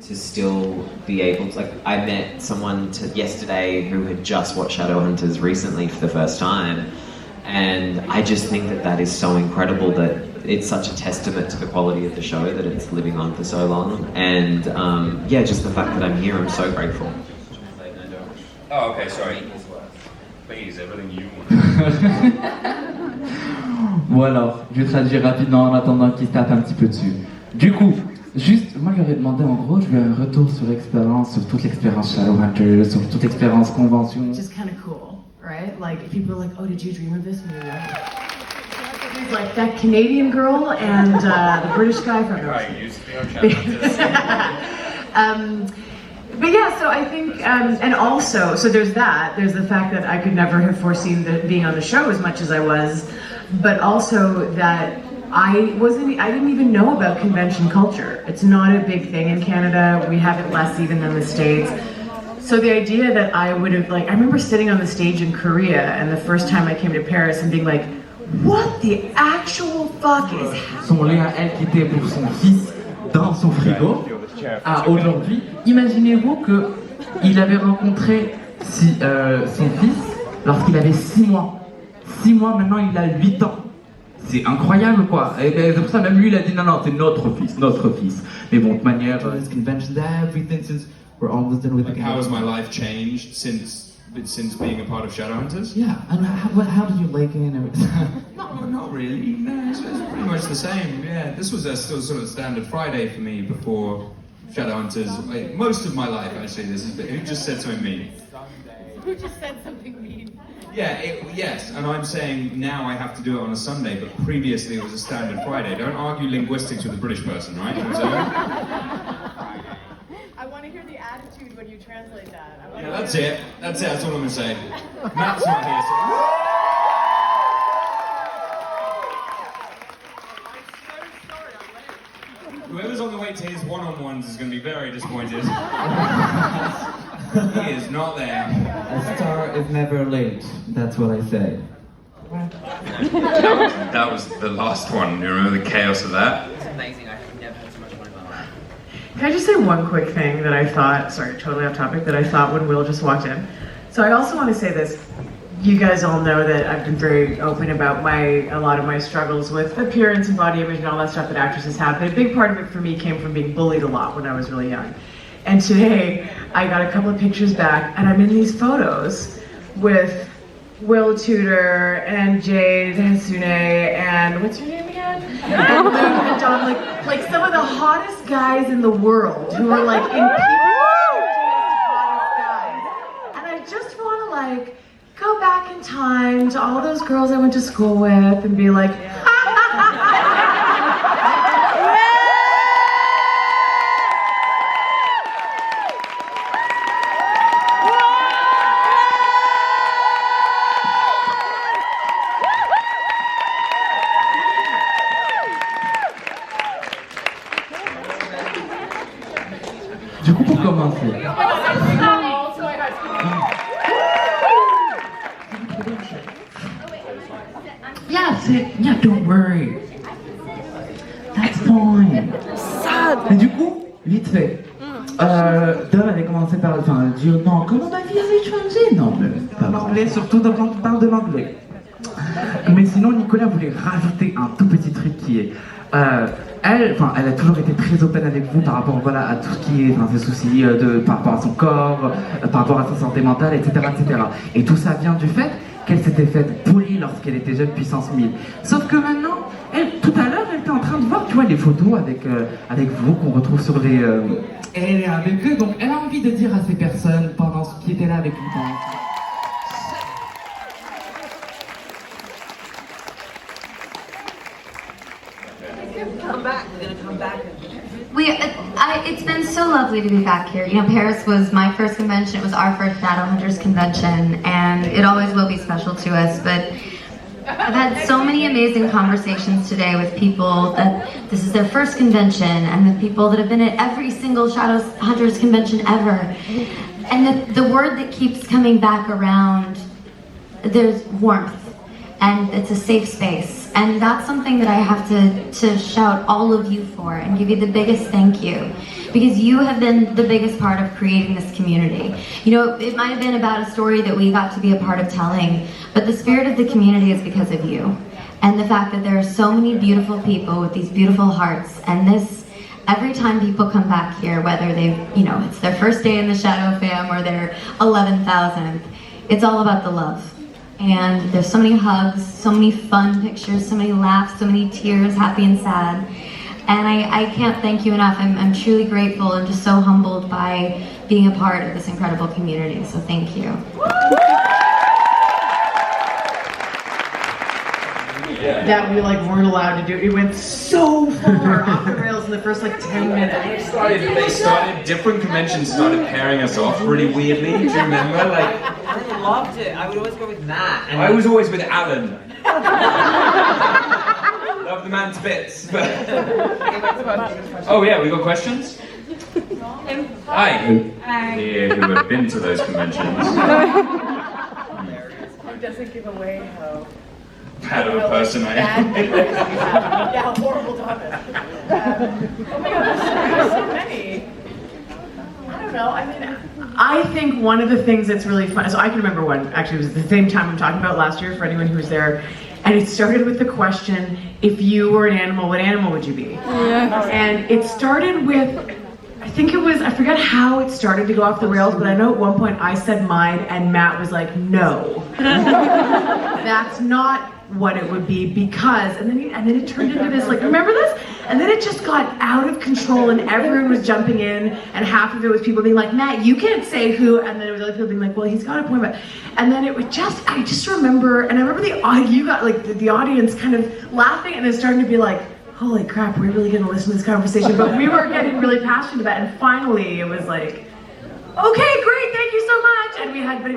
to still be able to, like, I met someone yesterday who had just watched Shadowhunters recently for the first time, and I just think that is so incredible that it's such a testament to the quality of the show that it's living on for so long, and yeah, just the fact that I'm here, I'm so grateful. Oh, okay, sorry. Please, everything you want. Bon alors, je vais traduire rapidement en attendant qu'il se tape un petit peu dessus. Du coup, juste, moi je lui avais demandé en gros, je veux un retour sur l'expérience, sur toute l'expérience Shadowhunters, sur toute l'expérience convention. Which is kind of cool, right? Like, people are like, oh, did you dream of this when you were young? It's like that Canadian girl and the British guy from Right, used to be on Shadowhunters. But yeah, so I think, and also, so there's the fact that I could never have foreseen being on the show as much as I was, but also that I didn't even know about convention culture. It's not a big thing in Canada. We have it less even than the States. So the idea that I would have, like, I remember sitting on the stage in Korea and the first time I came to Paris and being like, what the actual fuck is happening? Son lait à elle qui était pour son fils dans son frigo. À aujourd'hui, imaginez-vous qu'il avait rencontré son fils lorsqu'il avait 6 mois. 6 mois, maintenant il a 8 ans. C'est incroyable quoi. Et c'est pour ça même lui il a dit non, c'est notre fils. Mais bon, de manière, this convention, everything since we're almost done with the how has my life changed since being a part of Shadowhunters? Yeah, and how do you like it and everything? Not really. No, it's pretty much the same. Yeah, this was still sort of standard Friday for me before Shadowhunters. Like, most of my life, actually. Who just said something mean? Who just said something mean? Yeah, yes, and I'm saying now I have to do it on a Sunday, but previously it was a standard Friday. Don't argue linguistics with a British person, right? I want to hear the attitude when you translate that. Yeah, that's it. That's all I'm going to say. Matt's not here, so... Whoever's on the way to his one-on-ones is going to be very disappointed. He is not there. A star is never late, that's what I say. That was the last one. You remember the chaos of that? It's amazing, I've never had so much fun in my life. Can I just say one quick thing that I thought, sorry, totally off topic, that I thought when Will just walked in. So I also want to say this. You guys all know that I've been very open about a lot of my struggles with appearance and body image and all that stuff that actresses have. But a big part of it for me came from being bullied a lot when I was really young. And today, I got a couple of pictures back, and I'm in these photos with Will Tudor and Jade Hasune and what's her name again? And Luke and Don, like some of the hottest guys in the world who are like in hottest guys. And I just want to like go back in time to all those girls I went to school with and be like, Du coup, pour commencer. Yeah, don't worry. That's fine. Et du coup, vite fait. Dom avait commencé par dire non, comment ma vie avait changé? Non, mais pas l'anglais, surtout quand on parle de l'anglais. Mais sinon, Nicolas voulait rajouter un tout petit truc qui est. Elle a toujours été très open avec vous par rapport à tout ce qui est ses soucis par rapport à son corps, par rapport à sa santé mentale, etc. Et tout ça vient du fait qu'elle s'était faite bully lorsqu'elle était jeune puissance 1000. Sauf que maintenant, tout à l'heure, elle était en train de voir, tu vois, les photos avec vous qu'on retrouve sur les... Elle est avec eux, donc elle a envie de dire à ces personnes pendant ce qui étaient là avec vous. It's been so lovely to be back here. You know, Paris was my first convention. It was our first Shadowhunters convention, and it always will be special to us. But I've had so many amazing conversations today with people that this is their first convention, and with people that have been at every single Shadowhunters convention ever. And the word that keeps coming back around, there's warmth, and it's a safe space. And that's something that I have to shout all of you for and give you the biggest thank you. because you have been the biggest part of creating this community. You know, it might have been about a story that we got to be a part of telling, but the spirit of the community is because of you. And the fact that there are so many beautiful people with these beautiful hearts, and this, every time people come back here, whether they've, you know, it's their first day in the Shadow fam or their 11,000th, it's all about the love. And there's so many hugs, so many fun pictures, so many laughs, so many tears, happy and sad. And I can't thank you enough. I'm truly grateful and just so humbled by being a part of this incredible community. So thank you. That we like weren't allowed to do. It went so far off the rails in the first like 10 minutes. Different conventions started pairing us off really weirdly. Do you remember? Like, I loved it. I would always go with Matt. And I was always with Alan. Love the man to bits. Oh yeah, we got questions? Hi. Here, who have been to those conventions. Who doesn't give away how Bad of a person I am. yeah, how horrible Thomas. Oh my god, there's so many. I don't know, I mean, I think one of the things that's really fun, so I can remember one, actually it was the same time I'm talking about last year for anyone who was there, and it started with the question, if you were an animal, what animal would you be? Yeah. And it started with, I think it was, I forget how it started to go off the rails, but I know at one point I said mine and Matt was like, no. That's not what it would be because, and then it turned into this, like, remember this? And then it just got out of control and everyone was jumping in and half of it was people being like, Matt, you can't say who, and then it was other people being like, well, he's got a point, but, and then it was just, I just remember, and I remember you got like the audience kind of laughing and then starting to be like, holy crap, we're really gonna listen to this conversation, but we were getting really passionate about it, and finally it was like, okay, great, thank you so much, and we had, but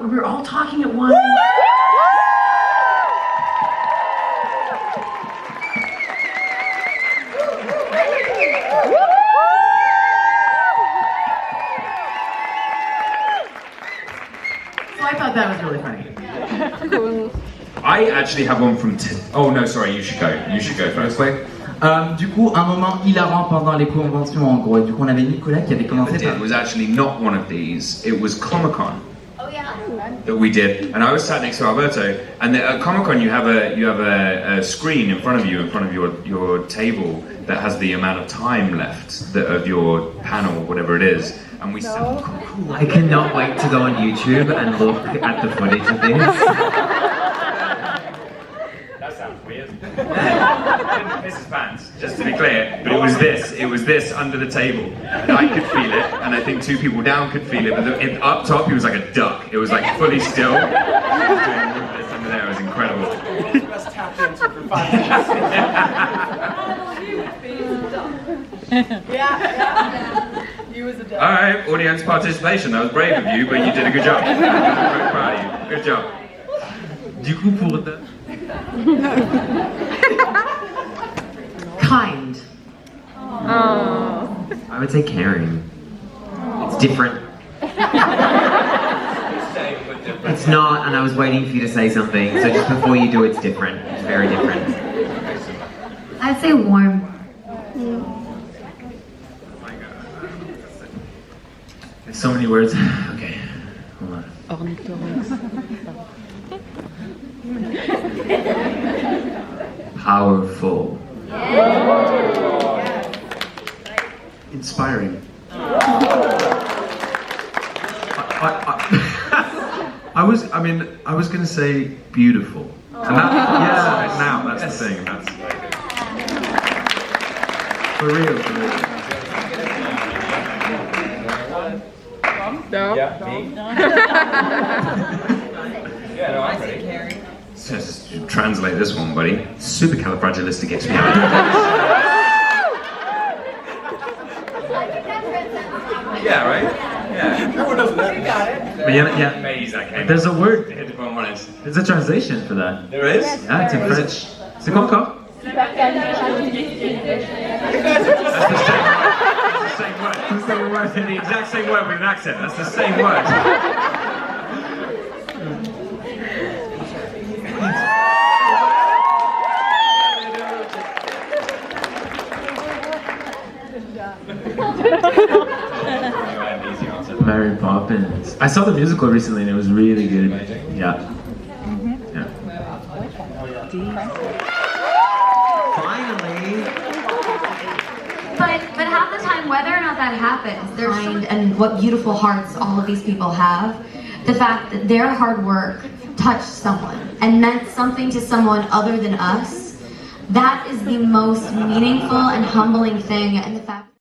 we were all talking at once. I thought that was really funny. I actually have one from oh no, sorry, you should go. You should go first. Du coup, un moment hilarant pendant les conventions en gros. Du coup, on avait Nicolas qui avait commencé par... It was actually not one of these. It was Comic-Con. Oh yeah. That we did, and I was sat next to Alberto. And at Comic-Con, you have a screen in front of you, in front of your table that has the amount of time left of your panel, whatever it is. And we said, oh, cool. I cannot wait to go on YouTube and look at the footage of this. That sounds weird. This is fans, just to be clear. But it was this under the table. And I could feel it, and I think two people down could feel it. But up top, he was like a duck. It was like fully still. He was doing this under there. It was incredible. just tapped into for 5 minutes. Yeah. You was a duck. Alright, audience participation. That was brave of you, but you did a good job. I'm very proud of you. Good job. Du coup, pour... Kind. I would say caring. It's different. It's not, and I was waiting for you to say something, so just before you do, it's different. It's very different. I'd say warm. There's so many words. Okay, hold on. Powerful. Inspiring. I was going to say beautiful. And that, that's the thing. That's for real. No. Yeah, me? Yeah, no, I'm ready. Just translate this one, buddy. Supercalifragilisticexpialidocious. Yeah, right? Yeah. Everyone knows that. You got it. But yeah, Amazing, okay. there's a word, If I'm honest. there's a translation for that. There is? Yeah, it's in French. C'est quoi encore? That's the same word. That's the same word. The exact same word with an accent. That's the same word. Mary Poppins. I saw the musical recently and it was really good. Yeah. Yeah. Finally. But half the time, whether or not that happens, their mind and what beautiful hearts all of these people have, the fact that their hard work touched someone and meant something to someone other than us, that is the most meaningful and humbling thing. And the fact